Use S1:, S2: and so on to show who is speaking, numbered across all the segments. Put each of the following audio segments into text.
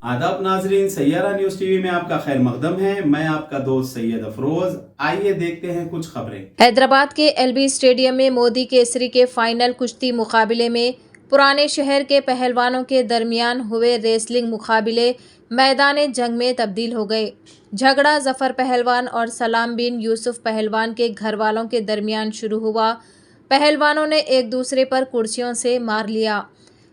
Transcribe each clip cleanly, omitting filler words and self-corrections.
S1: आदाब नाजरीन, Saiyaara news TV में आपका खैर मकदम है। मैं आपका दोस्त सैयद अफरोज। आइए देखते हैं कुछ खबरें।
S2: हैदराबाद के एलबी स्टेडियम में मोदी केसरी के फाइनल कुश्ती मुकाबले में पुराने शहर के पहलवानों के दरमियान हुए रेसलिंग मुकाबले मैदान जंग में तब्दील हो गए। झगड़ा जफर पहलवान और सलाम बिन यूसुफ पहलवान के घर वालों के दरमियान शुरू हुआ। पहलवानों ने एक दूसरे पर कुर्सियों से मार लिया।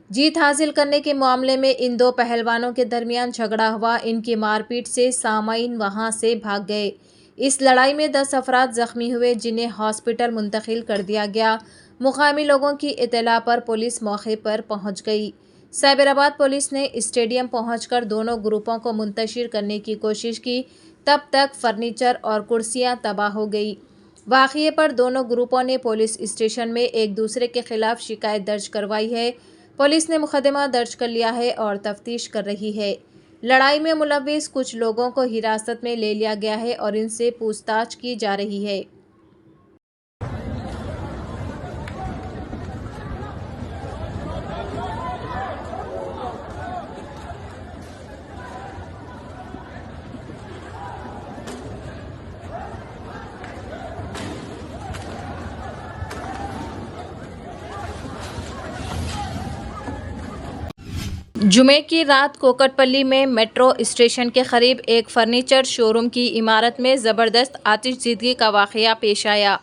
S2: जीत हासिल करने के मामले में इन दो पहलवानों के दरमियान झगड़ा हुआ। इनकी मारपीट से सामाईन वहां से भाग गए। इस लड़ाई में 10 अफराद जख्मी हुए, जिन्हें हॉस्पिटल मुंतकिल कर दिया गया। मुकामी लोगों की इत्तला पर पुलिस मौके पर पहुंच गई। साइबराबाद पुलिस ने स्टेडियम पहुंचकर दोनों ग्रुपों को मुंतशिर करने की कोशिश की। तब तक फर्नीचर और कुर्सियां तबाह हो गई। वाक़ये पर दोनों ग्रुपों ने पुलिस स्टेशन में एक दूसरे के खिलाफ शिकायत दर्ज करवाई है। पुलिस ने मुकदमा दर्ज कर लिया है और तफ्तीश कर रही है। लड़ाई में मुलव्विस कुछ लोगों को हिरासत में ले लिया गया है और इनसे पूछताछ की जा रही है। जुमे की रात कोकटपल्ली में मेट्रो स्टेशन के करीब एक फर्नीचर शोरूम की इमारत में ज़बरदस्त आतिशज़दगी का वाक़या पेश आया।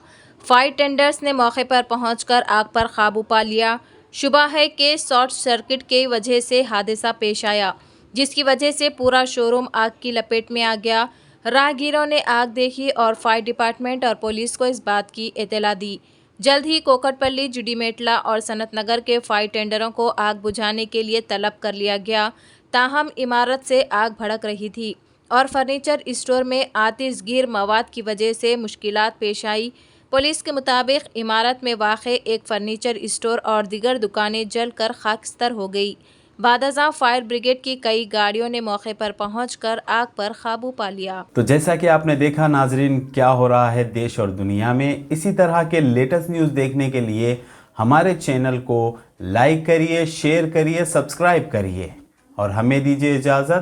S2: फायर टेंडर्स ने मौके पर पहुंचकर आग पर काबू पा लिया। शुबा है कि शॉर्ट सर्किट की वजह से हादसा पेश आया, जिसकी वजह से पूरा शोरूम आग की लपेट में आ गया। राहगीरों ने आग देखी और फायर डिपार्टमेंट और पुलिस को इस बात की इत्तला दी। जल्द ही कोकटपल्ली, जुडीमेटला और सनत नगर के फायर टेंडरों को आग बुझाने के लिए तलब कर लिया गया। ताहम इमारत से आग भड़क रही थी और फर्नीचर स्टोर में आतिशगीर मवाद की वजह से मुश्किलात पेश आई। पुलिस के मुताबिक इमारत में वाक़े एक फर्नीचर स्टोर और दीगर दुकानें जलकर खाकस्तर हो गई। बादशाह फायर ब्रिगेड की कई गाड़ियों ने मौके पर पहुंचकर आग पर काबू पा लिया।
S1: तो जैसा कि आपने देखा नाजरीन, क्या हो रहा है देश और दुनिया में। इसी तरह के लेटेस्ट न्यूज़ देखने के लिए हमारे चैनल को लाइक करिए, शेयर करिए, सब्सक्राइब करिए और हमें दीजिए इजाज़त।